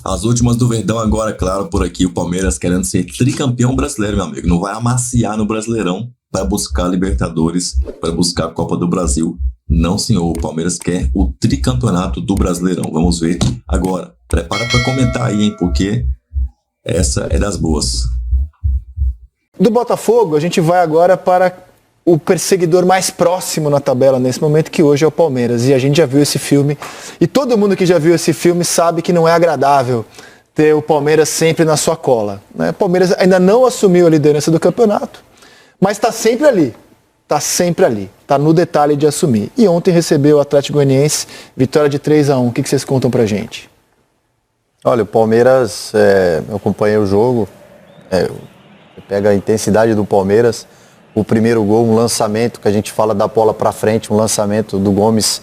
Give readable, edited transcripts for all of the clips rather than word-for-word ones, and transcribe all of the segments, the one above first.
As últimas do Verdão agora, claro, por aqui, o Palmeiras querendo ser tricampeão brasileiro, meu amigo. Não vai amaciar no Brasileirão para buscar Libertadores, para buscar a Copa do Brasil. Não, senhor. O Palmeiras quer o tricampeonato do Brasileirão. Vamos ver agora. Prepara para comentar aí, hein, porque essa é das boas. Do Botafogo, a gente vai agora para o perseguidor mais próximo na tabela nesse momento, que hoje é o Palmeiras. E a gente já viu esse filme. E todo mundo que já viu esse filme sabe que não é agradável ter o Palmeiras sempre na sua cola, né? O Palmeiras ainda não assumiu a liderança do campeonato, mas está sempre ali. Está sempre ali. Está no detalhe de assumir. E ontem recebeu o Atlético Goianiense, vitória de 3-1. O que vocês contam pra gente? Olha, o Palmeiras, eu acompanhei o jogo, pega a intensidade do Palmeiras, o primeiro gol, um lançamento, que a gente fala da bola para frente, um lançamento do Gomes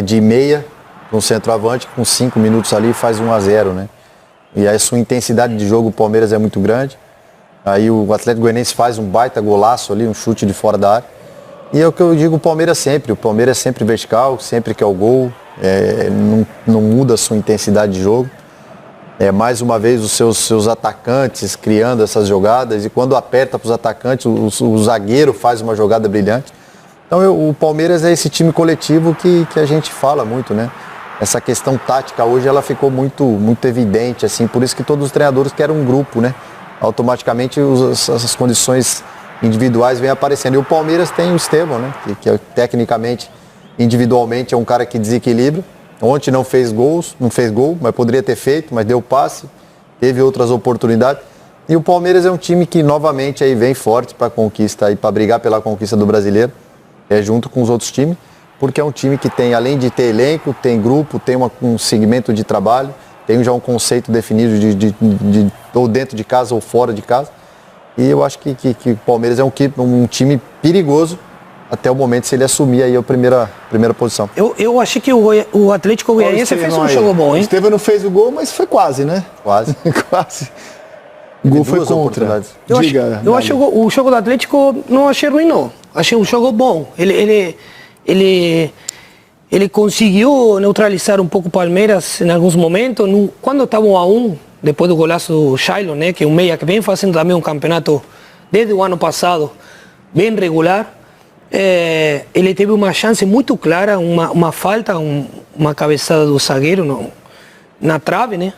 de meia, um centroavante, com 5 minutos ali faz 1-0, né? E a sua intensidade de jogo, o Palmeiras é muito grande. Aí o Atlético Goianiense faz um baita golaço ali, um chute de fora da área. E é o que eu digo, o Palmeiras é sempre vertical, sempre quer o gol, não muda a sua intensidade de jogo. Mais uma vez os seus atacantes criando essas jogadas, e quando aperta para os atacantes, o zagueiro faz uma jogada brilhante. Então o Palmeiras é esse time coletivo que a gente fala muito, né? Essa questão tática hoje ela ficou muito evidente, assim, por isso que todos os treinadores querem um grupo, né? Automaticamente essas condições individuais vêm aparecendo. E o Palmeiras tem o Estevão, né? Que tecnicamente, individualmente, é um cara que desequilibra. Ontem não fez gol, mas poderia ter feito, mas deu passe, teve outras oportunidades. E o Palmeiras é um time que novamente aí vem forte para a conquista, para brigar pela conquista do Brasileiro, junto com os outros times, porque é um time que tem, além de ter elenco, tem grupo, tem um segmento de trabalho, tem já um conceito definido de ou dentro de casa ou fora de casa. E eu acho que o Palmeiras é um time perigoso, até o momento, se ele assumir aí a primeira posição. Eu achei que o Atlético Goianiense fez um jogo bom, hein? O Estevão não fez o gol, mas foi quase, né? Quase. Quase. O gol foi contra. Eu acho o jogo do Atlético não achei ruim, não. Achei um jogo bom. Ele conseguiu neutralizar um pouco o Palmeiras em alguns momentos. Quando estava 1-1, depois do golaço do Shailon, né, que é um meia que vem fazendo também um campeonato desde o ano passado, bem regular. Ele teve uma chance muito clara, uma falta, uma cabeçada do zagueiro na trave, né?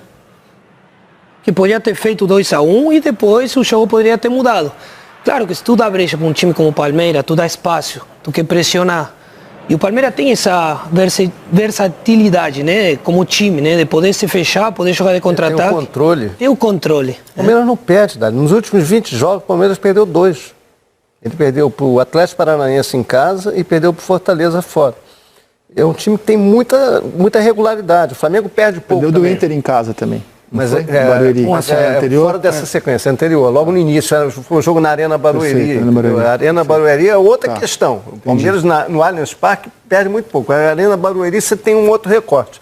Que podia ter feito 2-1 e depois o jogo poderia ter mudado. Claro que se tu dá brecha para um time como o Palmeiras, tu dá espaço, tu quer pressionar. E o Palmeiras tem essa versatilidade, né? Como time, né? De poder se fechar, poder jogar de contra-ataque. Tem o controle. Tem o controle. O Palmeiras não perde, Dali. Nos últimos 20 jogos, o Palmeiras perdeu 2. Ele perdeu para o Atlético Paranaense em casa e perdeu para o Fortaleza fora. É um time que tem muita regularidade. O Flamengo perde pouco. Perdeu do também. Inter em casa também. Mas anterior? Fora dessa sequência, anterior. Logo no início, foi um jogo na Arena Barueri. A Arena Barueri é outra questão. O Palmeiras no Allianz Parque perde muito pouco. A Arena Barueri você tem um outro recorte.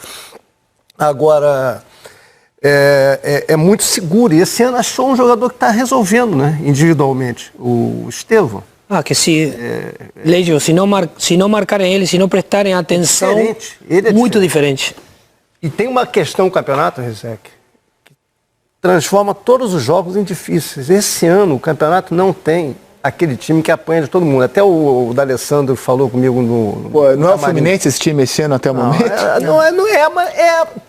Agora, é muito seguro. E esse ano achou um jogador que está resolvendo, né, individualmente. O Estevão. Que Leio, se não marcarem ele, se não prestarem atenção, ele é muito diferente. E tem uma questão no campeonato, Rizek, que transforma todos os jogos em difíceis. Esse ano o campeonato não tem aquele time que apanha de todo mundo. Até o D'Alessandro falou comigo não é o Fluminense esse time esse ano até o momento?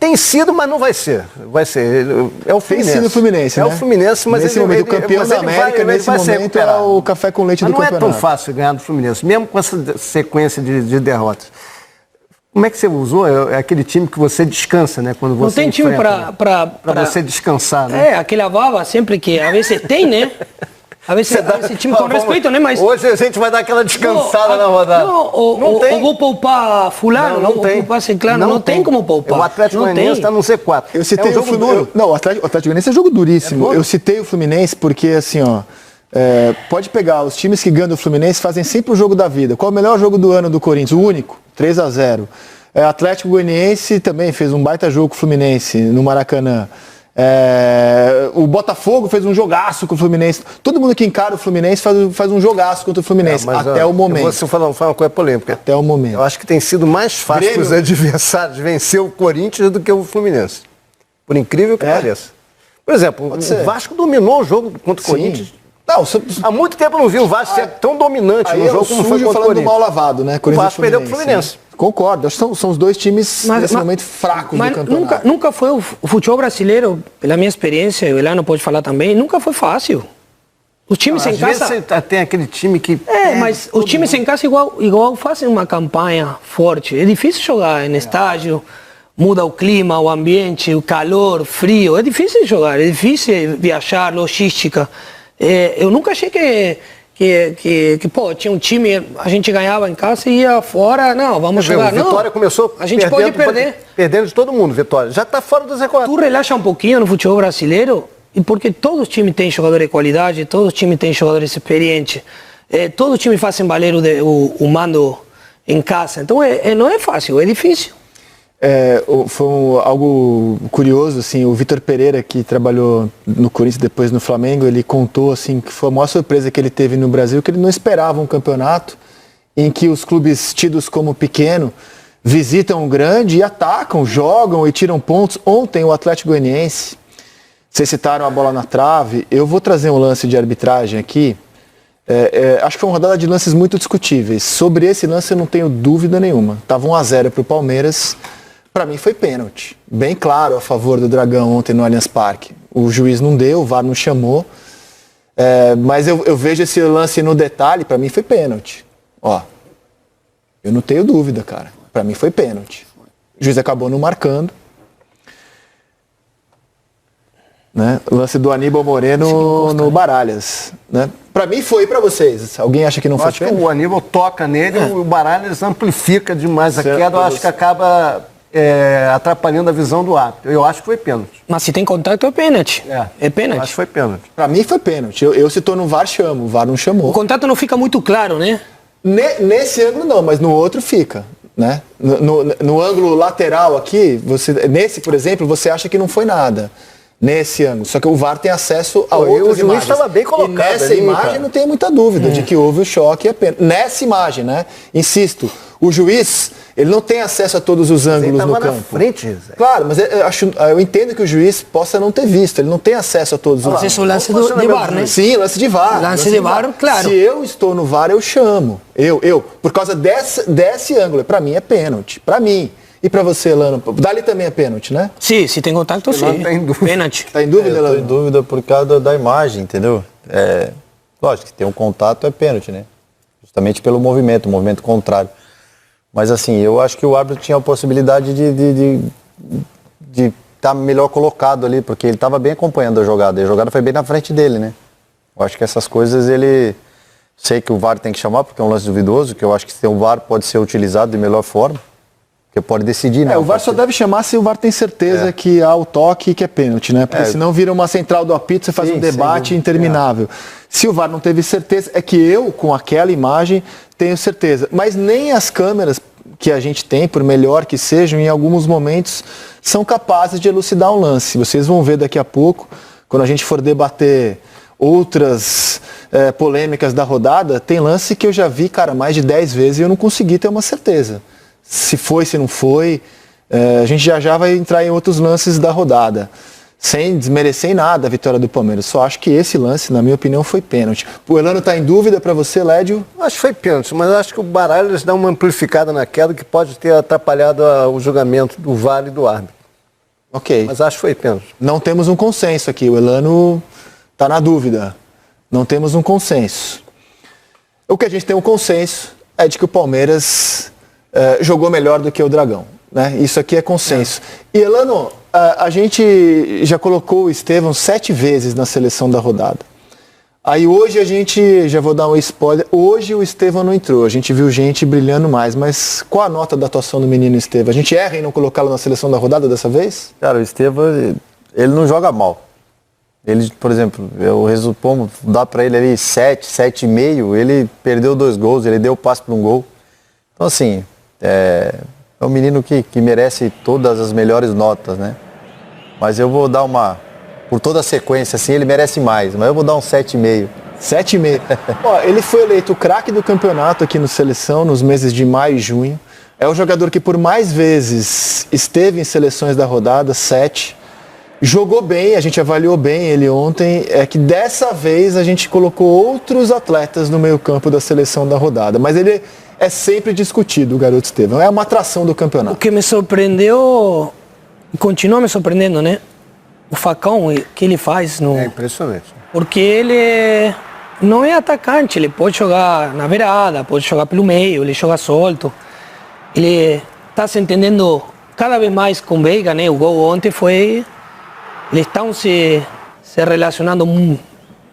Tem sido, mas não vai ser. Vai ser. É o Fluminense. Tem sido o Fluminense, né? É o Fluminense, mas nesse momento, o campeão da América, nesse momento, é o café com leite do campeonato. Não é tão fácil ganhar do Fluminense, mesmo com essa sequência de derrotas. Como é que você usou? É aquele time que você descansa, né? Quando você não tem time para você descansar, né? Aquela baba sempre que a vezes tem, né? A vezes time com respeito, né? Mas hoje a gente vai dar aquela descansada na rodada. Não tem. Vou poupar fulano, não tem. Poupar ciclano, não tem como poupar. O Atlético Goianiense está no C4. Eu citei o jogo Não, o Atlético Goianiense é jogo duríssimo. Eu citei o Fluminense porque, assim, pode pegar, os times que ganham do Fluminense fazem sempre o jogo da vida. Qual é o melhor jogo do ano do Corinthians? O único, 3-0. Atlético Goianiense também fez um baita jogo com o Fluminense no Maracanã. O Botafogo fez um jogaço com o Fluminense. Todo mundo que encara o Fluminense faz um jogaço contra o Fluminense, até o momento. Você falar uma coisa polêmica. Até o momento. Eu acho que tem sido mais fácil para os adversários vencer o Corinthians do que o Fluminense. Por incrível que pareça. Por exemplo, o Vasco dominou o jogo contra o Corinthians. Não, há muito tempo eu não vi o Vasco ser tão dominante no jogo como foi contra o falando Corinthians. do mal lavado, né? O Vasco perdeu pro Fluminense. Concordo, acho que são os dois times nesse momento fracos do campeonato. Nunca foi o futebol brasileiro, pela minha experiência, o Elano pode falar também, nunca foi fácil. Os times em casa... Às vezes tem aquele time que... mas os times em casa igual fazem uma campanha forte. É difícil jogar em estádio, muda o clima, o ambiente, o calor, frio. É difícil jogar, é difícil viajar, logística. Eu nunca achei que tinha um time, a gente ganhava em casa e ia fora, não, vamos jogar. O Vitória começou a gente pode perder. Perdendo de todo mundo, Vitória. Já está fora do Z4. Tu relaxa um pouquinho no futebol brasileiro, porque todos os times têm jogadores de qualidade, todos os times têm jogadores experientes, todos os times fazem valer o mando em casa. Então não é fácil, é difícil. Foi algo curioso, assim, o Vitor Pereira, que trabalhou no Corinthians depois no Flamengo, ele contou assim, que foi a maior surpresa que ele teve no Brasil, que ele não esperava um campeonato em que os clubes tidos como pequeno visitam o grande e atacam, jogam e tiram pontos. Ontem o Atlético Goianiense, vocês citaram a bola na trave, eu vou trazer um lance de arbitragem aqui. Acho que foi uma rodada de lances muito discutíveis. Sobre esse lance eu não tenho dúvida nenhuma. Estava 1-0 para o Palmeiras. Para mim foi pênalti, bem claro a favor do Dragão ontem no Allianz Parque. O juiz não deu, o VAR não chamou, mas eu vejo esse lance no detalhe, para mim foi pênalti. Ó, eu não tenho dúvida, cara, para mim foi pênalti. O juiz acabou não marcando. Né? O lance do Aníbal Moreno no Baralhas. Né? Para mim foi, para vocês. Alguém acha que não foi pênalti? Acho que o Aníbal toca nele, o Baralhas amplifica demais a queda, eu acho que acaba... atrapalhando a visão do árbitro. Eu acho que foi pênalti. Mas se tem contato é pênalti. É pênalti. Acho que foi pênalti. Pra mim foi pênalti. Eu se tô no VAR, chamo. O VAR não chamou. O contato não fica muito claro, né? Nesse ângulo não, mas no outro fica. Né? No ângulo lateral aqui, nesse, por exemplo, você acha que não foi nada. Nesse ângulo. Só que o VAR tem acesso a outras imagens. O juiz estava bem colocado. E nessa imagem não tem muita dúvida de que houve o choque. Nessa imagem, né? Insisto, o juiz... Ele não tem acesso a todos os ângulos no campo. Na frente, Zé. Claro, mas eu entendo que o juiz possa não ter visto. Ele não tem acesso a todos os ângulos. Mas esse é o lance de VAR, né? Sim, lance de VAR. Lance de VAR, claro. Se eu estou no VAR, eu chamo. Por causa desse ângulo. Para mim é pênalti. Para mim. E para você, Elano? Dali também é pênalti, né? Sim, se tem contato, sim. Tá em dúvida. Pênalti. Tá em dúvida, Elano? Eu tô em dúvida por causa da imagem, entendeu? Lógico que tem um contato, é pênalti, né? Justamente pelo movimento contrário. Mas assim, eu acho que o árbitro tinha a possibilidade de estar melhor colocado ali, porque ele estava bem acompanhando a jogada. E a jogada foi bem na frente dele, né? Eu acho que essas coisas ele... Sei que o VAR tem que chamar, porque é um lance duvidoso, que eu acho que se tem um VAR pode ser utilizado de melhor forma, porque pode decidir, né? O VAR só deve chamar se o VAR tem certeza que há o toque e que é pênalti, né? Porque senão vira uma central do apito, você faz um debate interminável. Se o VAR não teve certeza, é que eu, com aquela imagem, tenho certeza. Mas nem as câmeras que a gente tem, por melhor que sejam, em alguns momentos, são capazes de elucidar um lance. Vocês vão ver daqui a pouco, quando a gente for debater outras polêmicas da rodada, tem lance que eu já vi, cara, mais de 10 vezes e eu não consegui ter uma certeza. Se foi, se não foi. A gente já vai entrar em outros lances da rodada. Sem desmerecer em nada a vitória do Palmeiras. Só acho que esse lance, na minha opinião, foi pênalti. O Elano está em dúvida para você, Lédio? Acho que foi pênalti, mas acho que o Baralhas dá uma amplificada na queda que pode ter atrapalhado o julgamento do VAR e do árbitro. Ok. Mas acho que foi pênalti. Não temos um consenso aqui. O Elano está na dúvida. Não temos um consenso. O que a gente tem um consenso é de que o Palmeiras jogou melhor do que o Dragão. Né? Isso aqui é consenso. E Elano, a gente já colocou o Estevão 7 vezes na seleção da rodada. Aí hoje a gente, já vou dar um spoiler, hoje o Estevão não entrou, a gente viu gente brilhando mais, mas qual a nota da atuação do menino Estevão? A gente erra em não colocá-lo na seleção da rodada dessa vez? Cara, o Estevão, ele não joga mal. Ele, por exemplo, vamos dar para ele ali 7,5, ele perdeu 2 gols, ele deu o passe para um gol. Então assim, é um menino que merece todas as melhores notas, né? Mas eu vou dar por toda a sequência, assim, ele merece mais, mas eu vou dar um 7,5. 7,5. Ó, ele foi eleito o craque do campeonato aqui no Seleção nos meses de maio e junho. É o jogador que por mais vezes esteve em seleções da rodada, 7. jogou bem, a gente avaliou bem ele ontem, é que dessa vez a gente colocou outros atletas no meio-campo da seleção da rodada, mas ele é sempre discutido, o garoto Estevão, é uma atração do O campeonato. que me surpreendeu, continua me surpreendendo, né? O facão que ele faz no... É impressionante. Porque ele não é atacante, ele pode jogar na beirada, pode jogar pelo meio, ele joga solto. Ele está se entendendo cada vez mais com o Veiga, né? O gol ontem foi... Eles estão se relacionando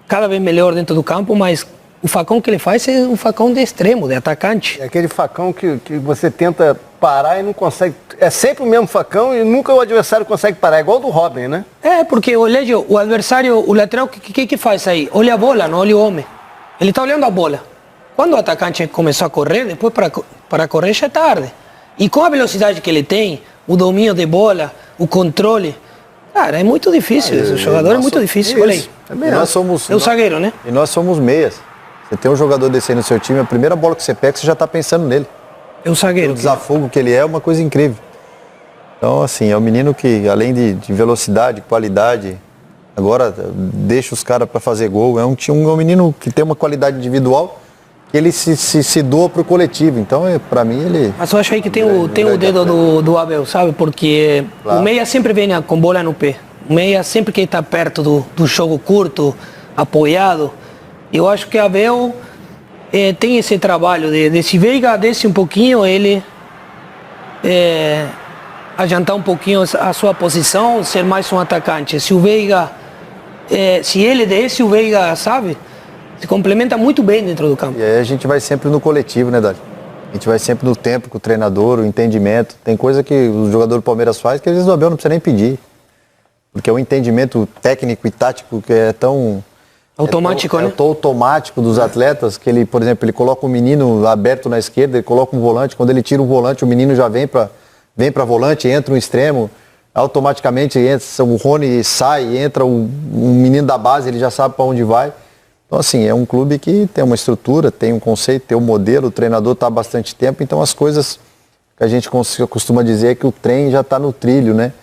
cada vez melhor dentro do campo, mas o facão que ele faz é um facão de extremo, de atacante. É aquele facão que você tenta parar e não consegue. É sempre o mesmo facão e nunca o adversário consegue parar. É igual o do Robin, né? É, porque o adversário, o lateral, o que faz aí? Olha a bola, não olha o homem. Ele está olhando a bola. Quando o atacante começou a correr, depois para correr já é tarde. E com a velocidade que ele tem, o domínio de bola, o controle... Cara, é muito difícil isso. O jogador é muito difícil. Olha aí. E nós somos, É o zagueiro, né? E nós somos meias. Você tem um jogador desse aí no seu time, a primeira bola que você pega, você já está pensando nele. É o zagueiro. O desafogo que ele é uma coisa incrível. Então, assim, é um menino que, além de velocidade, qualidade, agora deixa os caras para fazer gol. É um menino que tem uma qualidade individual que ele se doa pro coletivo. Então, para mim, ele... Mas eu acho aí que tem o dedo do Abel, sabe? Porque Claro. o meia sempre vem com bola no pé. O meia sempre que está perto do jogo curto, apoiado. Eu acho que o Abel tem esse trabalho de se Veiga desce um pouquinho, ele adiantar um pouquinho a sua posição, ser mais um atacante. Se o Veiga, se ele desce, o Veiga, sabe? Se complementa muito bem dentro do campo. E aí a gente vai sempre no coletivo, né, Dali? A gente vai sempre no tempo com o treinador, o entendimento. Tem coisa que o jogador do Palmeiras faz que às vezes o Abel não precisa nem pedir. Porque o entendimento técnico e tático que é tão... Automático, né? É tão automático dos atletas que ele, por exemplo, ele coloca o menino aberto na esquerda, ele coloca um volante, quando ele tira o volante, o menino já vem para volante, entra um extremo, automaticamente entra, o Rony sai, entra um menino da base, ele já sabe para onde vai. Então, assim, é um clube que tem uma estrutura, tem um conceito, tem um modelo, o treinador está há bastante tempo, então as coisas que a gente costuma dizer é que o trem já está no trilho, né?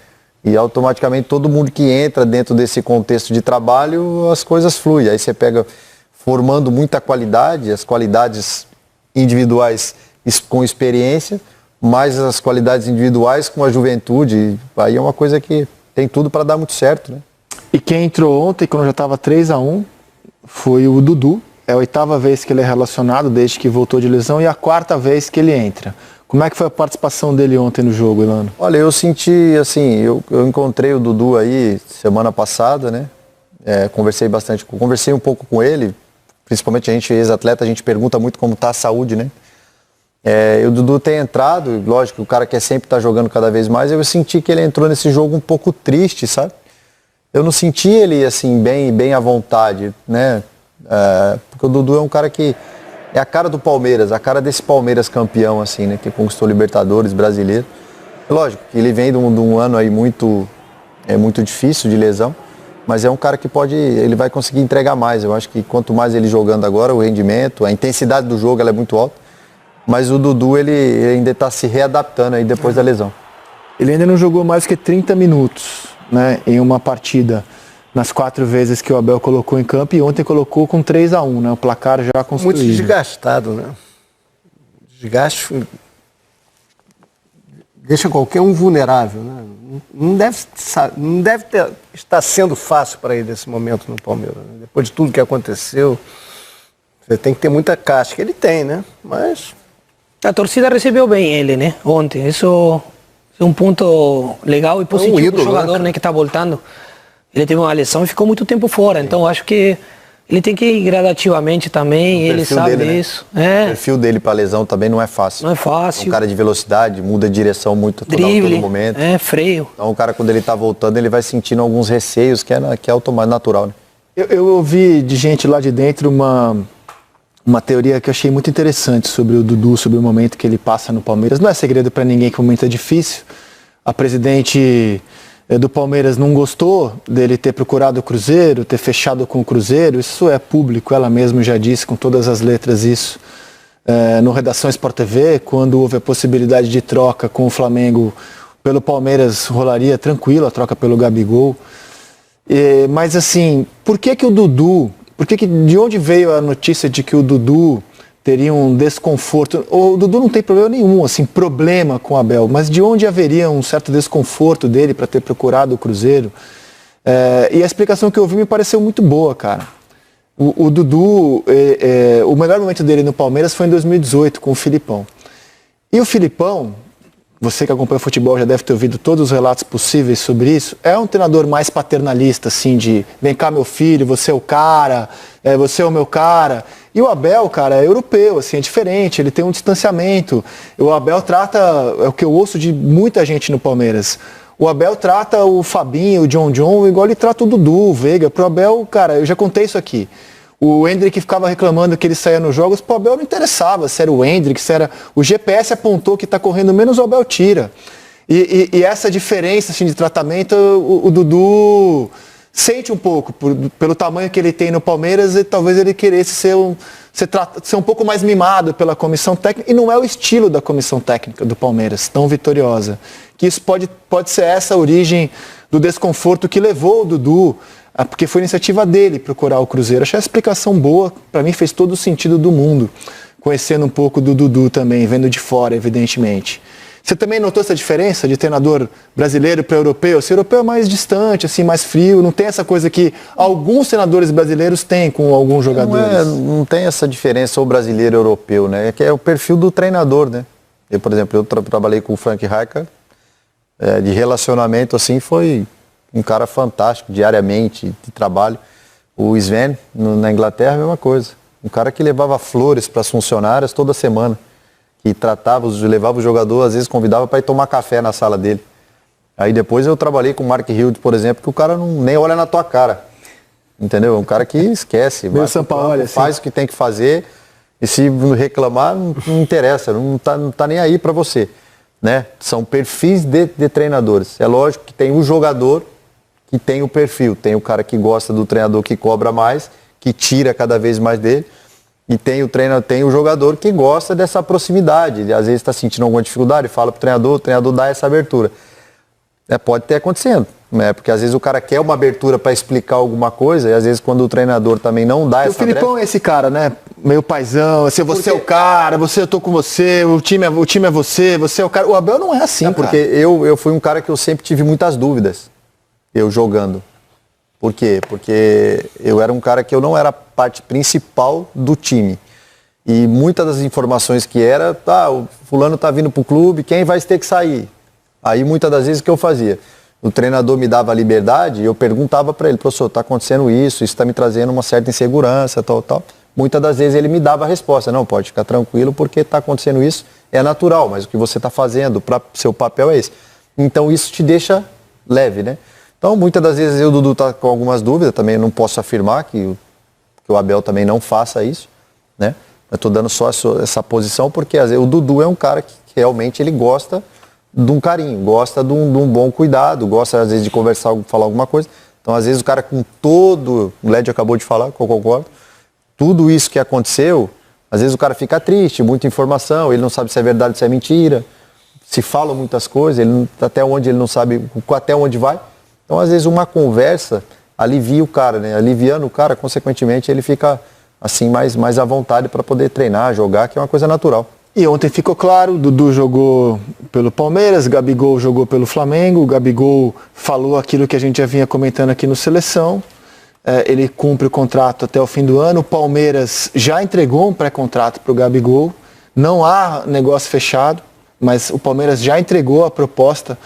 E automaticamente todo mundo que entra dentro desse contexto de trabalho, as coisas fluem. Aí você pega formando muita qualidade, as qualidades individuais com experiência, mais as qualidades individuais com a juventude. Aí é uma coisa que tem tudo para dar muito certo, né? E quem entrou ontem, quando já estava 3-1, foi o Dudu. É a 8ª vez que ele é relacionado desde que voltou de lesão e a 4ª vez que ele entra. Como é que foi a participação dele ontem no jogo, Elano? Olha, eu senti, assim, eu encontrei o Dudu aí semana passada, né? Conversei um pouco com ele, principalmente a gente, ex-atleta, a gente pergunta muito como está a saúde, né? E o Dudu tem entrado, lógico, o cara quer sempre estar jogando cada vez mais, eu senti que ele entrou nesse jogo um pouco triste, sabe? Eu não senti ele, assim, bem à vontade, né? Porque o Dudu é um cara que é a cara do Palmeiras, a cara desse Palmeiras campeão, assim, né? Que conquistou Libertadores, brasileiro. Lógico que ele vem de um ano aí muito difícil de lesão, mas é um cara que ele vai conseguir entregar mais. Eu acho que quanto mais ele jogando agora, o rendimento, a intensidade do jogo, ela é muito alta. Mas o Dudu, ele ainda está se readaptando aí depois da lesão. Ele ainda não jogou mais que 30 minutos, né, em uma partida, nas 4 vezes que o Abel colocou em campo, e ontem colocou com 3-1, né, o placar já construído. Muito desgastado, né? Desgaste deixa qualquer um vulnerável, né? Não deve estar sendo fácil para ele nesse momento no Palmeiras, né? Depois de tudo que aconteceu, você tem que ter muita casca. Ele tem, né? Mas... A torcida recebeu bem ele, né? Ontem. Isso é um ponto legal e positivo ídolo, pro jogador, né? Que está voltando. Ele teve uma lesão e ficou muito tempo fora. Sim. Então acho que ele tem que ir gradativamente também. Ele sabe disso. Né? O perfil dele para lesão também não é fácil. Não é fácil. É um cara de velocidade, muda de direção muito todo momento. Freio. Então o cara, quando ele está voltando, ele vai sentindo alguns receios que é automático, natural, né? Eu ouvi de gente lá de dentro uma teoria que eu achei muito interessante sobre o Dudu, sobre o momento que ele passa no Palmeiras. Não é segredo para ninguém que o momento é difícil. A presidente do Palmeiras não gostou dele ter procurado o Cruzeiro, ter fechado com o Cruzeiro. Isso é público, ela mesma já disse com todas as letras isso. No Redação Sport TV, quando houve a possibilidade de troca com o Flamengo, pelo Palmeiras rolaria tranquilo a troca pelo Gabigol. Mas assim, por que o Dudu, de onde veio a notícia de que o Dudu teria um desconforto? O Dudu não tem problema nenhum, assim, problema com o Abel, mas de onde haveria um certo desconforto dele para ter procurado o Cruzeiro? E a explicação que eu ouvi me pareceu muito boa, cara. O Dudu, o melhor momento dele no Palmeiras foi em 2018, com o Filipão. E o Filipão, você que acompanha o futebol já deve ter ouvido todos os relatos possíveis sobre isso, é um treinador mais paternalista, assim, de vem cá meu filho, você é o cara, você é o meu cara. E o Abel, cara, é europeu, assim, é diferente, ele tem um distanciamento. O Abel trata, é o que eu ouço de muita gente no Palmeiras, o Abel trata o Fabinho, o John igual ele trata o Dudu, o Veiga. Pro Abel, cara, eu já contei isso aqui. O Endrick ficava reclamando que ele saía nos jogos, pro Abel não interessava se era o Endrick, se era... O GPS apontou que está correndo menos, o Abel tira. E essa diferença assim, de tratamento, o Dudu sente um pouco, pelo tamanho que ele tem no Palmeiras, e talvez ele queresse ser um pouco mais mimado pela comissão técnica, e não é o estilo da comissão técnica do Palmeiras, tão vitoriosa. Que isso pode ser essa a origem do desconforto que levou o Dudu, porque foi iniciativa dele procurar o Cruzeiro. Achei a explicação boa, para mim fez todo o sentido do mundo, conhecendo um pouco do Dudu também, vendo de fora, evidentemente. Você também notou essa diferença de treinador brasileiro para europeu? O europeu é mais distante, assim, mais frio, não tem essa coisa que alguns treinadores brasileiros têm com alguns jogadores. Não tem essa diferença o brasileiro e o europeu, né? É que é o perfil do treinador, né? Por exemplo, eu trabalhei com o Frank Rijkaard, de relacionamento, assim, foi um cara fantástico, diariamente, de trabalho. O Sven, na Inglaterra, a mesma coisa. Um cara que levava flores para as funcionárias toda semana. Que levava o jogador, às vezes convidava para ir tomar café na sala dele. Aí depois eu trabalhei com o Mark Hild, por exemplo, que o cara nem olha na tua cara. Entendeu? É um cara que esquece. Faz o que tem que fazer e se reclamar, não interessa, não tá nem aí para você. Né? São perfis de treinadores. É lógico que tem o jogador que tem o perfil, tem o cara que gosta do treinador que cobra mais, que tira cada vez mais dele, e tem o jogador que gosta dessa proximidade. Ele às vezes está sentindo alguma dificuldade, fala pro treinador, o treinador dá essa abertura. Pode ter acontecendo, né? Porque às vezes o cara quer uma abertura para explicar alguma coisa, e às vezes quando o treinador também não dá essa abertura. O Filipão é esse cara, né? Meio paizão, você é o cara, eu tô com você, o time é você é o cara. O Abel não é assim, porque eu fui um cara que eu sempre tive muitas dúvidas, eu jogando. Por quê? Porque eu era um cara que eu não era parte principal do time. E muitas das informações que era, o fulano tá vindo pro clube, quem vai ter que sair? Aí muitas das vezes o que eu fazia? O treinador me dava a liberdade e eu perguntava para ele, professor, tá acontecendo isso está me trazendo uma certa insegurança, tal. Muitas das vezes ele me dava a resposta, não, pode ficar tranquilo porque tá acontecendo isso, é natural, mas o que você tá fazendo, seu papel é esse. Então isso te deixa leve, né? Então, muitas das vezes o Dudu está com algumas dúvidas, também não posso afirmar que o Abel também não faça isso, né? Eu estou dando só essa posição porque às vezes, o Dudu é um cara que realmente ele gosta de um carinho, gosta de um bom cuidado, gosta às vezes de conversar, falar alguma coisa. Então, às vezes o cara com todo, o Led acabou de falar, que eu concordo, tudo isso que aconteceu, às vezes o cara fica triste, muita informação, ele não sabe se é verdade ou se é mentira, se falam muitas coisas, até onde ele não sabe, até onde vai. Então, às vezes, uma conversa alivia o cara, né? Aliviando o cara, consequentemente, ele fica assim mais à vontade para poder treinar, jogar, que é uma coisa natural. E ontem ficou claro, Dudu jogou pelo Palmeiras, Gabigol jogou pelo Flamengo, o Gabigol falou aquilo que a gente já vinha comentando aqui no Seleção, ele cumpre o contrato até o fim do ano, o Palmeiras já entregou um pré-contrato para o Gabigol, não há negócio fechado, mas o Palmeiras já entregou a proposta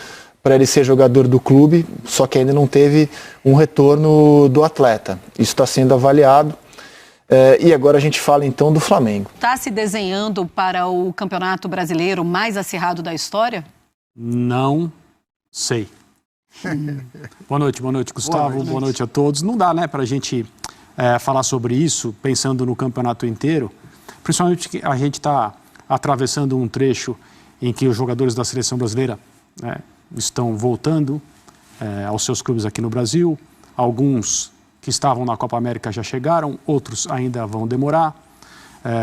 para ele ser jogador do clube, só que ainda não teve um retorno do atleta. Isso está sendo avaliado. E agora a gente fala então do Flamengo. Está se desenhando para o Campeonato Brasileiro mais acirrado da história? Não sei. Boa noite, Gustavo. Boa noite a todos. Não dá, né, para a gente falar sobre isso, pensando no campeonato inteiro, principalmente que a gente está atravessando um trecho em que os jogadores da seleção brasileira estão voltando aos seus clubes aqui no Brasil. Alguns que estavam na Copa América já chegaram, outros ainda vão demorar.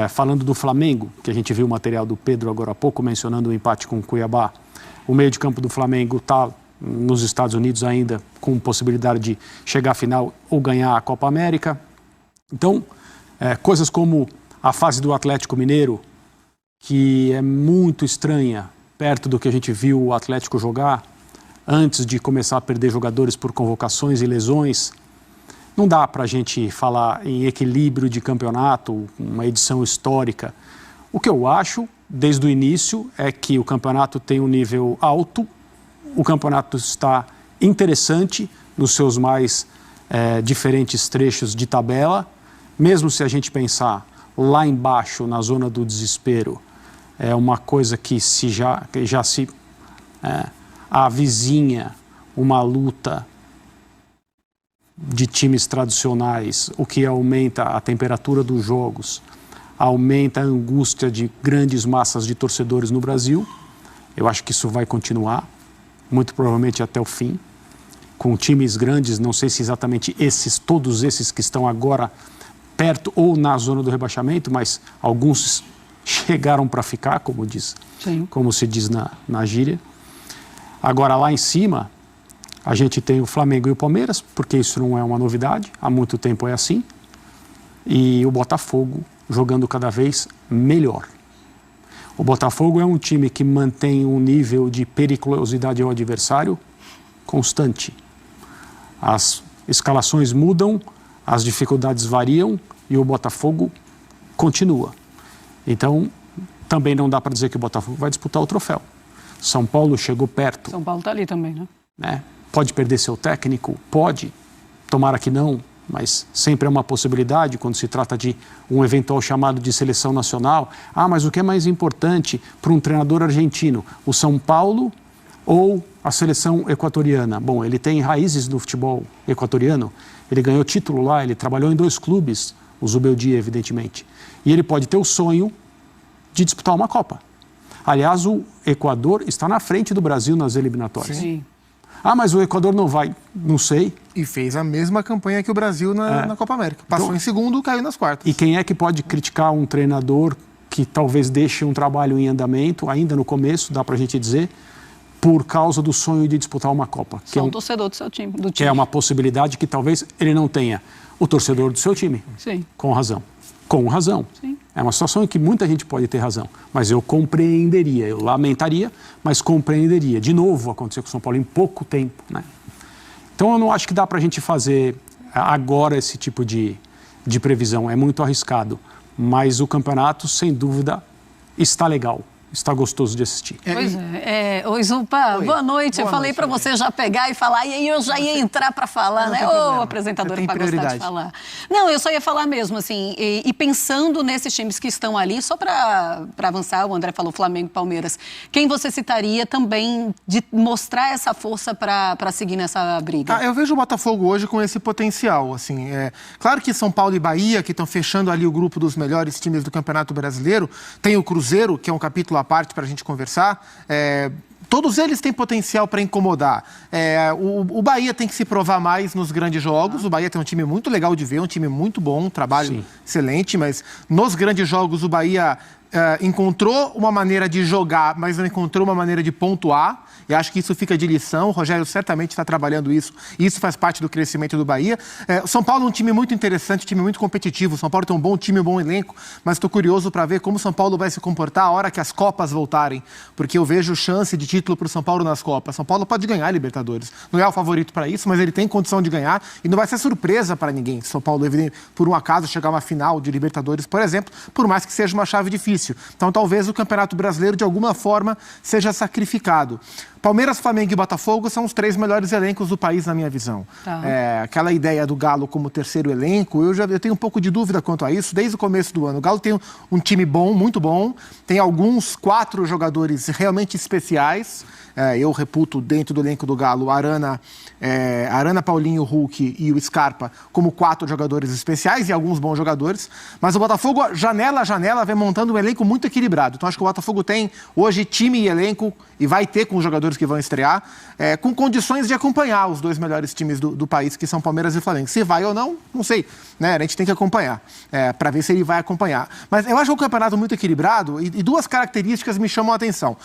Falando do Flamengo, que a gente viu o material do Pedro agora há pouco, mencionando o empate com o Cuiabá, O meio de campo do Flamengo está nos Estados Unidos ainda com possibilidade de chegar à final ou ganhar a Copa América. Então, coisas como a fase do Atlético Mineiro, que é muito estranha, perto do que a gente viu o Atlético jogar, antes de começar a perder jogadores por convocações e lesões. Não dá para a gente falar em equilíbrio de campeonato, uma edição histórica. O que eu acho, desde o início, é que o campeonato tem um nível alto, o campeonato está interessante nos seus mais diferentes trechos de tabela, mesmo se a gente pensar lá embaixo, na zona do desespero, é uma coisa que já se avizinha uma luta de times tradicionais, o que aumenta a temperatura dos jogos, aumenta a angústia de grandes massas de torcedores no Brasil. Eu acho que isso vai continuar, muito provavelmente até o fim, com times grandes, não sei se exatamente todos esses que estão agora perto ou na zona do rebaixamento, mas alguns chegaram para ficar, como se diz na gíria. Agora, lá em cima, a gente tem o Flamengo e o Palmeiras, porque isso não é uma novidade, há muito tempo é assim, e o Botafogo jogando cada vez melhor. O Botafogo é um time que mantém um nível de periculosidade ao adversário constante. As escalações mudam, as dificuldades variam e o Botafogo continua. Então, também não dá para dizer que o Botafogo vai disputar o troféu. São Paulo chegou perto. São Paulo está ali também, né? Pode perder seu técnico? Pode. Tomara que não, mas sempre é uma possibilidade quando se trata de um eventual chamado de seleção nacional. Mas o que é mais importante para um treinador argentino? O São Paulo ou a seleção equatoriana? Bom, ele tem raízes no futebol equatoriano, ele ganhou título lá, ele trabalhou em 2 clubes, o Zubeldia, evidentemente. E ele pode ter o sonho de disputar uma Copa. Aliás, o Equador está na frente do Brasil nas eliminatórias. Sim. Mas o Equador não vai, não sei. E fez a mesma campanha que o Brasil na Copa América. Passou então, em segundo, caiu nas quartas. E quem é que pode criticar um treinador que talvez deixe um trabalho em andamento, ainda no começo, dá pra gente dizer, por causa do sonho de disputar uma Copa? Só um torcedor do seu time. Que é uma possibilidade que talvez ele não tenha. O torcedor do seu time. Sim. Com razão. Com razão. Sim. É uma situação em que muita gente pode ter razão, mas eu compreenderia, eu lamentaria, mas compreenderia. De novo, aconteceu com o São Paulo em pouco tempo, né? Então eu não acho que dá para a gente fazer agora esse tipo de previsão, é muito arriscado, mas o campeonato, sem dúvida, está legal. Está gostoso de assistir. Pois é. Oi, Zupa, boa noite. Eu falei para você já pegar e falar, e aí eu já ia entrar para falar, né? Ô, apresentadora, para gostar de falar. Não, eu só ia falar mesmo, assim, e pensando nesses times que estão ali, só para avançar, o André falou Flamengo e Palmeiras, quem você citaria também de mostrar essa força para seguir nessa briga? Eu vejo o Botafogo hoje com esse potencial, assim, claro que São Paulo e Bahia, que estão fechando ali o grupo dos melhores times do Campeonato Brasileiro, tem o Cruzeiro, que é um capítulo à parte para a gente conversar, todos eles têm potencial para incomodar. O Bahia tem que se provar mais nos grandes jogos, o Bahia tem um time muito legal de ver, um time muito bom, um trabalho excelente, mas nos grandes jogos o Bahia encontrou uma maneira de jogar, mas não encontrou uma maneira de pontuar, e acho que isso fica de lição. O Rogério certamente está trabalhando isso, e isso faz parte do crescimento do Bahia. O São Paulo é um time muito interessante, um time muito competitivo. O São Paulo tem um bom time, um bom elenco, mas estou curioso para ver como o São Paulo vai se comportar a hora que as Copas voltarem, porque eu vejo chance de título para o São Paulo nas Copas. São Paulo pode ganhar a Libertadores. Não é o favorito para isso, mas ele tem condição de ganhar, e não vai ser surpresa para ninguém. São Paulo, por um acaso, chegar a uma final de Libertadores, por exemplo, por mais que seja uma chave difícil. Então, talvez o Campeonato Brasileiro, de alguma forma, seja sacrificado. Palmeiras, Flamengo e Botafogo são os 3 melhores elencos do país, na minha visão. Tá. Aquela ideia do Galo como terceiro elenco, eu tenho um pouco de dúvida quanto a isso, desde o começo do ano. O Galo tem um time bom, muito bom, tem alguns 4 jogadores realmente especiais. Eu reputo dentro do elenco do Galo Arana, Paulinho, Hulk e o Scarpa como 4 jogadores especiais e alguns bons jogadores. Mas o Botafogo, janela a janela, vem montando um elenco muito equilibrado. Então acho que o Botafogo tem hoje time e elenco, e vai ter com os jogadores que vão estrear, com condições de acompanhar os 2 melhores times do país, que são Palmeiras e Flamengo. Se vai ou não, não sei, né? A gente tem que acompanhar, para ver se ele vai acompanhar. Mas eu acho o campeonato muito equilibrado, e 2 características me chamam a atenção.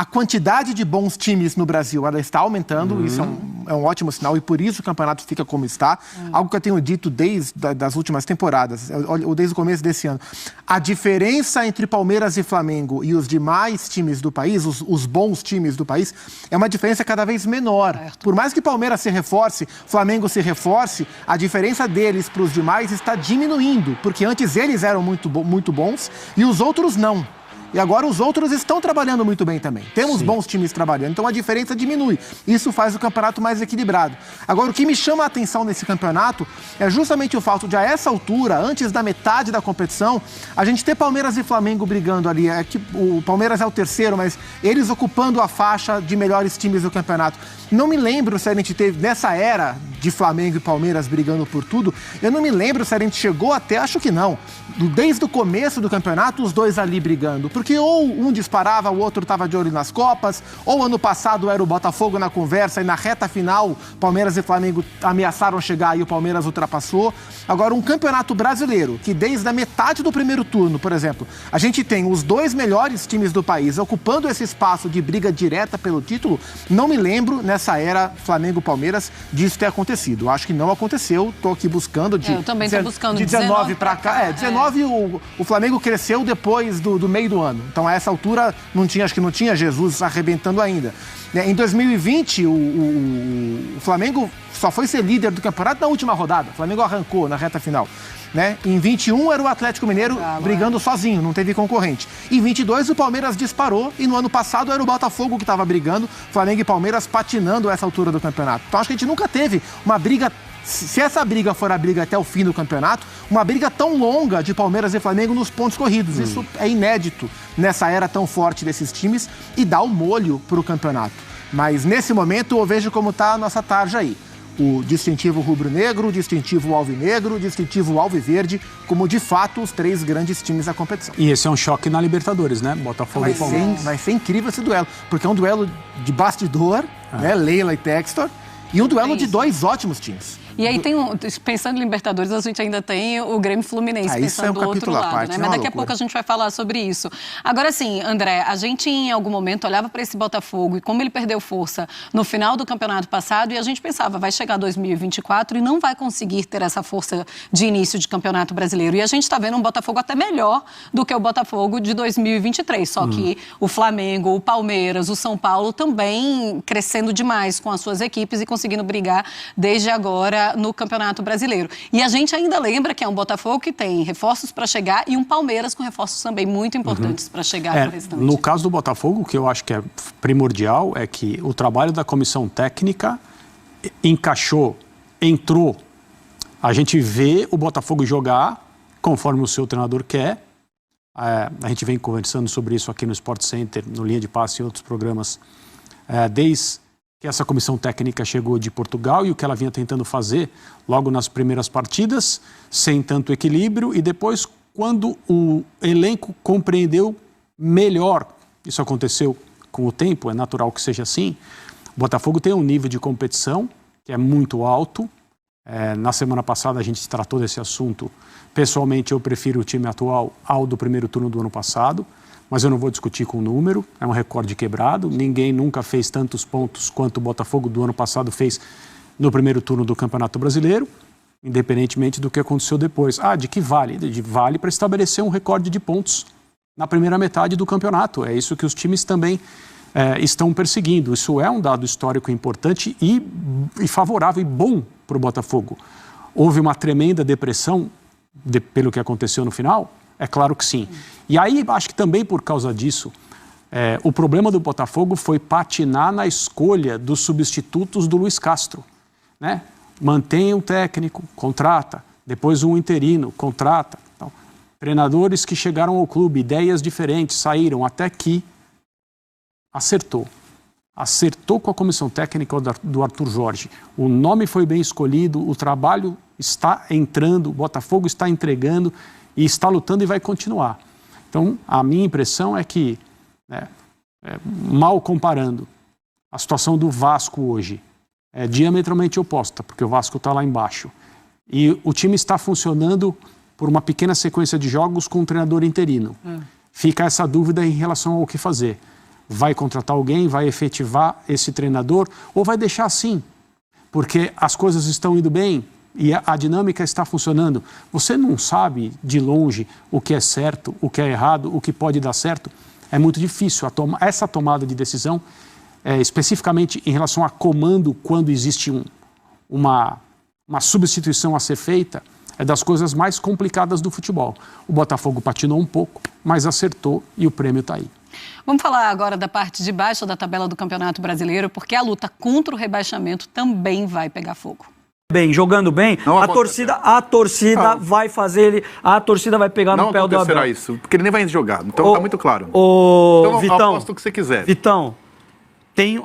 a quantidade de bons times no Brasil, ela está aumentando, isso é um ótimo sinal, e por isso o campeonato fica como está. Algo que eu tenho dito desde das últimas temporadas, ou desde o começo desse ano. A diferença entre Palmeiras e Flamengo e os demais times do país, os bons times do país, é uma diferença cada vez menor. Por mais que Palmeiras se reforce, Flamengo se reforce, a diferença deles para os demais está diminuindo, porque antes eles eram muito bons e os outros não. E agora os outros estão trabalhando muito bem também. Temos bons times trabalhando, então a diferença diminui. Isso faz o campeonato mais equilibrado. Agora, o que me chama a atenção nesse campeonato é justamente o fato de, a essa altura, antes da metade da competição, a gente ter Palmeiras e Flamengo brigando ali. É que o Palmeiras é o terceiro, mas eles ocupando a faixa de melhores times do campeonato. Não me lembro se a gente teve, nessa era de Flamengo e Palmeiras brigando por tudo, eu não me lembro se a gente chegou até, acho que não, desde o começo do campeonato, os dois ali brigando. Porque ou um disparava, o outro estava de olho nas Copas, ou ano passado era o Botafogo na conversa e na reta final, Palmeiras e Flamengo ameaçaram chegar e o Palmeiras ultrapassou. Agora, um campeonato brasileiro, que desde a metade do primeiro turno, por exemplo, a gente tem os dois melhores times do país ocupando esse espaço de briga direta pelo título, não me lembro, nessa era Flamengo-Palmeiras, disso ter acontecido. Acho que não aconteceu, estou aqui buscando. Eu também estou buscando. De 19 para cá. 19 o Flamengo cresceu depois do meio do ano. Então, a essa altura, acho que não tinha Jesus arrebentando ainda. Em 2020, o Flamengo só foi ser líder do campeonato na última rodada. O Flamengo arrancou na reta final. Em 21 era o Atlético Mineiro brigando sozinho, não teve concorrente. Em 22 o Palmeiras disparou e no ano passado era o Botafogo que estava brigando, Flamengo e Palmeiras patinando essa altura do campeonato. Então acho que a gente nunca teve uma briga, se essa briga for a briga até o fim do campeonato, uma briga tão longa de Palmeiras e Flamengo nos pontos corridos. Isso é inédito nessa era tão forte desses times e dá um molho para o campeonato. Mas nesse momento eu vejo como está a nossa tarja aí. O distintivo rubro-negro, o distintivo alvinegro, o distintivo alviverde, como de fato os três grandes times da competição. E esse é um choque na Libertadores, né? Botafogo e Palmeiras. Vai ser incrível esse duelo, porque é um duelo de bastidor, né? Leila e Textor, e um duelo de dois ótimos times. E aí pensando em Libertadores, a gente ainda tem o Grêmio Fluminense pensando do outro lado, né? Mas daqui a pouco a gente vai falar sobre isso. Agora sim, André, a gente em algum momento olhava para esse Botafogo e como ele perdeu força no final do campeonato passado e a gente pensava, vai chegar 2024 e não vai conseguir ter essa força de início de campeonato brasileiro. E a gente está vendo um Botafogo até melhor do que o Botafogo de 2023, só que o Flamengo, o Palmeiras, o São Paulo também crescendo demais com as suas equipes e conseguindo brigar desde agora no Campeonato Brasileiro. E a gente ainda lembra que é um Botafogo que tem reforços para chegar e um Palmeiras com reforços também muito importantes para chegar no restante. No caso do Botafogo, o que eu acho que é primordial é que o trabalho da comissão técnica encaixou, entrou. A gente vê o Botafogo jogar conforme o seu treinador quer. A gente vem conversando sobre isso aqui no Sport Center, no Linha de Passe e outros programas, desde que essa comissão técnica chegou de Portugal e o que ela vinha tentando fazer logo nas primeiras partidas, sem tanto equilíbrio, e depois, quando o elenco compreendeu melhor, isso aconteceu com o tempo, é natural que seja assim, o Botafogo tem um nível de competição que é muito alto. Na semana passada a gente tratou desse assunto. Pessoalmente, eu prefiro o time atual ao do primeiro turno do ano passado, mas eu não vou discutir com o número, é um recorde quebrado. Ninguém nunca fez tantos pontos quanto o Botafogo do ano passado fez no primeiro turno do Campeonato Brasileiro, independentemente do que aconteceu depois. De que vale? Vale para estabelecer um recorde de pontos na primeira metade do campeonato. É isso que os times também estão perseguindo. Isso é um dado histórico importante e favorável e bom para o Botafogo. Houve uma tremenda depressão pelo que aconteceu no final? É claro que sim. E aí, acho que também por causa disso, o problema do Botafogo foi patinar na escolha dos substitutos do Luiz Castro. Né? Mantém um técnico, contrata, depois um interino, contrata. Então, treinadores que chegaram ao clube, ideias diferentes, saíram até que acertou. Acertou com a comissão técnica do Arthur Jorge. O nome foi bem escolhido, o trabalho está entrando, o Botafogo está entregando e está lutando e vai continuar. Então, a minha impressão é que, mal comparando, a situação do Vasco hoje é diametralmente oposta, porque o Vasco está lá embaixo. E o time está funcionando por uma pequena sequência de jogos com um treinador interino. Fica essa dúvida em relação ao que fazer. vai contratar alguém, vai efetivar esse treinador ou vai deixar assim? Porque as coisas estão indo bem e a dinâmica está funcionando. Você não sabe de longe o que é certo, o que é errado, o que pode dar certo. É muito difícil. Essa tomada de decisão, especificamente em relação a comando, quando existe uma substituição a ser feita, é das coisas mais complicadas do futebol. O Botafogo patinou um pouco, mas acertou e o prêmio está aí. Vamos falar agora da parte de baixo da tabela do Campeonato Brasileiro, porque a luta contra o rebaixamento também vai pegar fogo. Bem, jogando bem, a torcida vai fazer ele, a torcida vai pegar no pé do Abel. Não acontecerá isso, porque ele nem vai jogar, então tá muito claro. Então, Vitão, aposto o que você quiser. Vitão,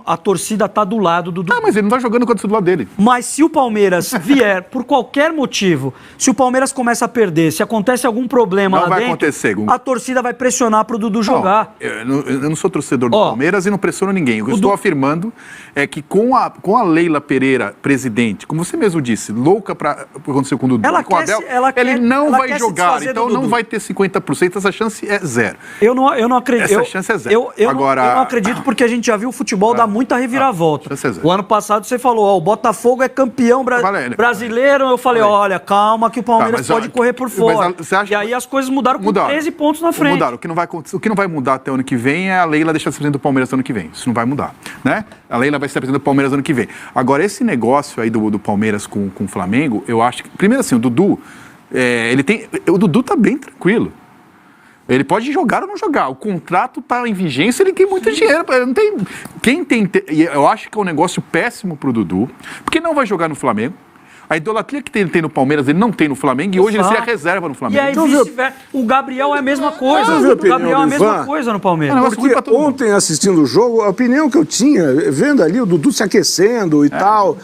a torcida tá do lado do... mas ele não tá jogando contra o lado dele. Mas se o Palmeiras vier, por qualquer motivo, se o Palmeiras começa a perder, se acontece algum problema lá dentro, a torcida vai pressionar pro Dudu jogar. Eu não sou torcedor do Palmeiras e não pressiono ninguém. O que eu estou afirmando é que com a Leila Pereira, presidente, como você mesmo disse, louca para acontecer com o Dudu, com o Abel, ele não vai jogar, então não vai ter 50%, essa chance é zero. Eu não acredito. Essa chance é zero. Eu não acredito porque a gente já viu o futebol dá muita reviravolta. O ano passado você falou, o Botafogo é campeão brasileiro, eu falei, olha, calma que o Palmeiras pode correr por fora. E aí as coisas mudaram com 13 pontos na frente. Mudaram. O que não vai mudar até o ano que vem é a Leila deixar de ser presidente do Palmeiras ano que vem. Isso não vai mudar, né? A Leila vai ser presidente do Palmeiras ano que vem. Agora, esse negócio aí do Palmeiras com o Flamengo, eu acho que, primeiro assim, o Dudu, o Dudu tá bem tranquilo. Ele pode jogar ou não jogar. O contrato está em vigência, ele tem muito dinheiro. Não tem, eu acho que é um negócio péssimo para o Dudu, porque não vai jogar no Flamengo. A idolatria que ele tem no Palmeiras, ele não tem no Flamengo, e hoje ele seria reserva no Flamengo. E aí, o Gabriel é a mesma coisa. O Gabriel é a mesma coisa no Palmeiras. Porque ontem, assistindo o jogo, a opinião que eu tinha, vendo ali o Dudu se aquecendo e tal...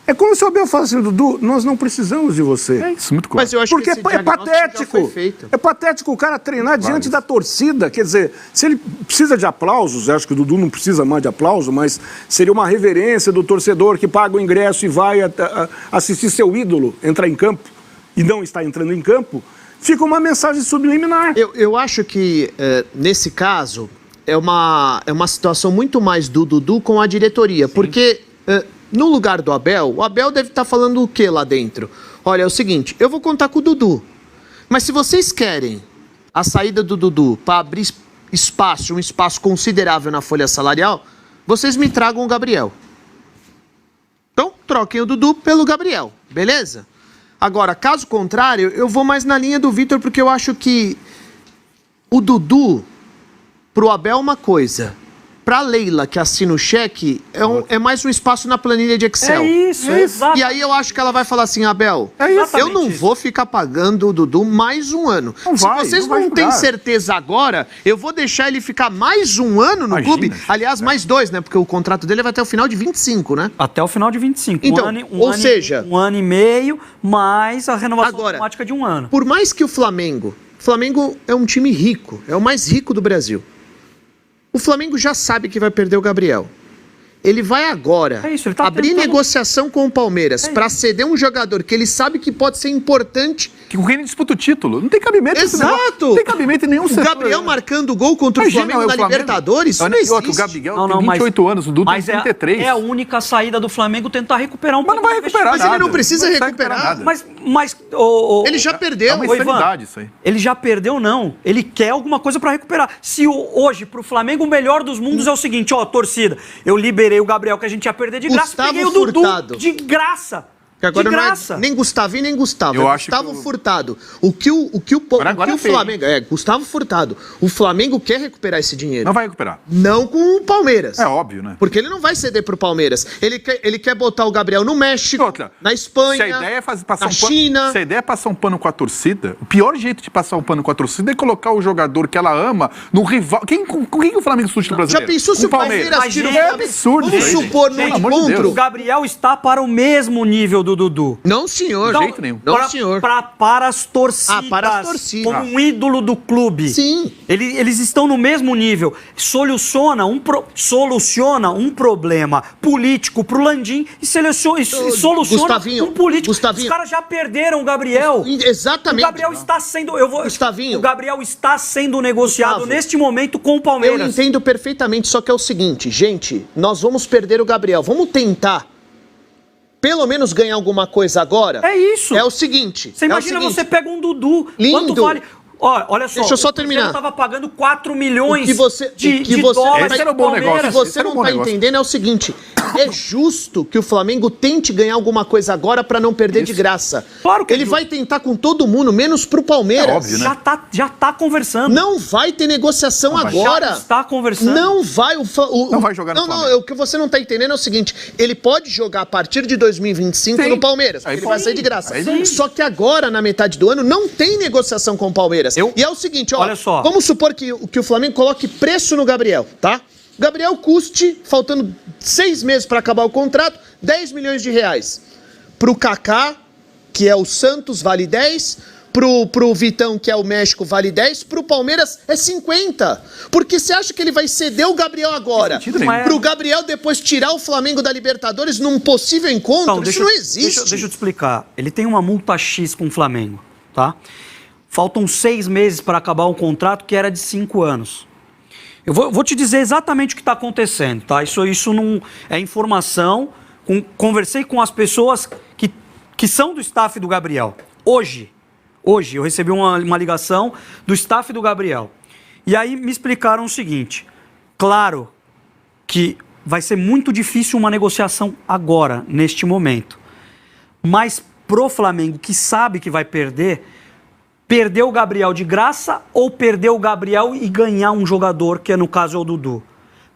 É como se o Abel falasse assim, Dudu, nós não precisamos de você. É isso, muito claro. Mas eu acho porque que é patético. É patético o cara treinar diante da torcida. Quer dizer, se ele precisa de aplausos, eu acho que o Dudu não precisa mais de aplauso, mas seria uma reverência do torcedor que paga o ingresso e vai assistir seu ídolo entrar em campo e não está entrando em campo, fica uma mensagem subliminar. Eu acho que, nesse caso, é uma situação muito mais do Dudu com a diretoria, porque... no lugar do Abel, o Abel deve estar falando o que lá dentro? Olha, é o seguinte, eu vou contar com o Dudu, mas se vocês querem a saída do Dudu para abrir um espaço considerável na folha salarial, vocês me tragam o Gabriel. Então, troquem o Dudu pelo Gabriel, beleza? Agora, caso contrário, eu vou mais na linha do Vitor, porque eu acho que o Dudu, pro Abel, é uma coisa... Pra Leila, que assina o cheque, é mais um espaço na planilha de Excel. É isso. E aí eu acho que ela vai falar assim, Abel, eu não vou ficar pagando o Dudu mais um ano. Se vocês não têm certeza agora, eu vou deixar ele ficar mais um ano no clube. Aliás, mais 2, né? Porque o contrato dele vai até o final de 25, né? Até o final de 25. Então, ou seja... Um ano e meio, mais a renovação automática de um ano. Por mais que o Flamengo é um time rico, é o mais rico do Brasil. O Flamengo já sabe que vai perder o Gabriel. Ele vai agora abrir negociação com o Palmeiras para ceder um jogador que ele sabe que pode ser importante. Que com quem ele disputa o título. Não tem cabimento. Exato. Não tem cabimento em nenhum setor. O Gabriel marcando gol contra o Flamengo na Libertadores. Isso não existe. O Gabriel tem 28 anos, o Dudu tem 33. É a única saída do Flamengo tentar recuperar um pouco. Mas não vai recuperar nada. Mas ele não precisa recuperar. Mas ele já perdeu. É uma insanidade isso aí. Ele já perdeu, não. Ele quer alguma coisa para recuperar. Se hoje, pro Flamengo, o melhor dos mundos é o seguinte, torcida, eu liberei o Gabriel que a gente ia perder de graça, peguei o Dudu de graça. Que agora não é nem Gustavinho nem Gustavo. É Gustavo Furtado. O que o Flamengo... Gustavo Furtado. O Flamengo quer recuperar esse dinheiro. Não vai recuperar. Não com o Palmeiras. É óbvio, né? Porque ele não vai ceder pro Palmeiras. Ele quer botar o Gabriel no México, na Espanha, se a ideia é passar na China. Se a ideia é passar um pano com a torcida, o pior jeito de passar um pano com a torcida é colocar o jogador que ela ama no rival. Com quem o Flamengo surge no brasileiro? Já pensou se o Palmeiras tira o Flamengo? É absurdo. Vamos supor, no encontro. O Gabriel está para o mesmo nível do do Dudu. Não, senhor. Então, De jeito nenhum. Não, senhor. Para as torcidas. Para as torcidas. Como um ídolo do clube. Sim. Eles estão no mesmo nível. Soluciona um problema político pro Landim e soluciona Gustavinho, um político. Gustavinho. Os caras já perderam o Gabriel. Exatamente. O Gabriel está sendo... Gustavinho. O Gabriel está sendo negociado neste momento com o Palmeiras. Eu entendo perfeitamente, só que é o seguinte, gente, nós vamos perder o Gabriel. Vamos tentar pelo menos ganhar alguma coisa agora? É isso. É o seguinte. Você imagina, você pega um Dudu. Lindo. Quanto vale... Olha só, deixa eu só terminar. Eu estava pagando 4 milhões de dólares. Esse era um bom negócio. O que você não está entendendo é o seguinte, é justo que o Flamengo tente ganhar alguma coisa agora para não perder de graça. Claro que ele vai tentar com todo mundo, menos pro Palmeiras. É óbvio, né? Já tá conversando. Não vai ter negociação agora. Já está conversando. Não vai. Não vai jogar no Flamengo. O que você não está entendendo é o seguinte, ele pode jogar a partir de 2025 no Palmeiras. Ele vai sair de graça. Só que agora, na metade do ano, não tem negociação com o Palmeiras. E é o seguinte, olha só. Vamos supor que o Flamengo coloque preço no Gabriel, tá? Gabriel custe, faltando 6 meses para acabar o contrato, 10 milhões de reais. Pro Kaká, que é o Santos, vale 10. Pro Vitão, que é o México, vale 10. Pro Palmeiras, é 50. Porque você acha que ele vai ceder o Gabriel agora? Pro Gabriel depois tirar o Flamengo da Libertadores num possível encontro? Então, isso não existe. Deixa eu te explicar. Ele tem uma multa X com o Flamengo, tá? Faltam 6 meses para acabar um contrato que era de 5 anos. Eu vou te dizer exatamente o que está acontecendo, tá? Isso não é informação. Conversei com as pessoas que são do staff do Gabriel. Hoje eu recebi uma ligação do staff do Gabriel. E aí me explicaram o seguinte. Claro que vai ser muito difícil uma negociação agora, neste momento. Mas pro Flamengo, que sabe que vai perder o Gabriel de graça ou perder o Gabriel e ganhar um jogador, que no caso é o Dudu?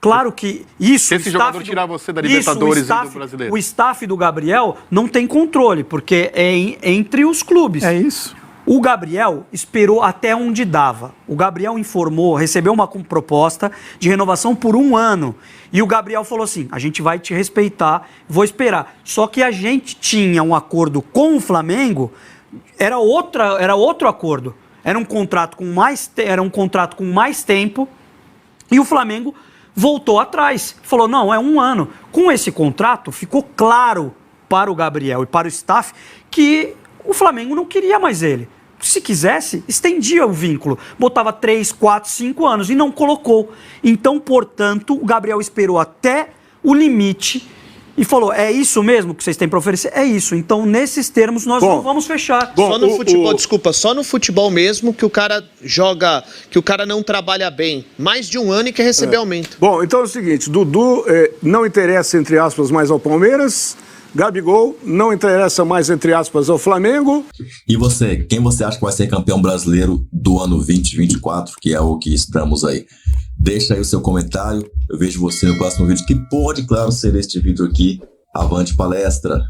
Claro que isso... Se esse jogador tirar você da Libertadores e do Brasileiro. O staff do Gabriel não tem controle, porque é entre os clubes. É isso. O Gabriel esperou até onde dava. O Gabriel informou, recebeu uma proposta de renovação por 1 ano. E o Gabriel falou assim, a gente vai te respeitar, vou esperar. Só que a gente tinha um acordo com o Flamengo... Era outro acordo. Era um contrato com mais tempo e o Flamengo voltou atrás. Falou, não, é 1 ano. Com esse contrato, ficou claro para o Gabriel e para o staff que o Flamengo não queria mais ele. Se quisesse, estendia o vínculo. Botava 3, 4, 5 anos e não colocou. Então, portanto, o Gabriel esperou até o limite e falou, é isso mesmo que vocês têm para oferecer? É isso. Então, nesses termos, nós não vamos fechar. Só no futebol, desculpa, só no futebol mesmo que o cara joga, que o cara não trabalha bem. Mais de 1 ano e quer receber aumento. Bom, então é o seguinte, Dudu não interessa, entre aspas, mais ao Palmeiras. Gabigol não interessa mais, entre aspas, ao Flamengo. E você, quem você acha que vai ser campeão brasileiro do ano 2024, que é o que estamos aí? Deixa aí o seu comentário, eu vejo você no próximo vídeo, que pode, claro, ser este vídeo aqui. Avante palestra!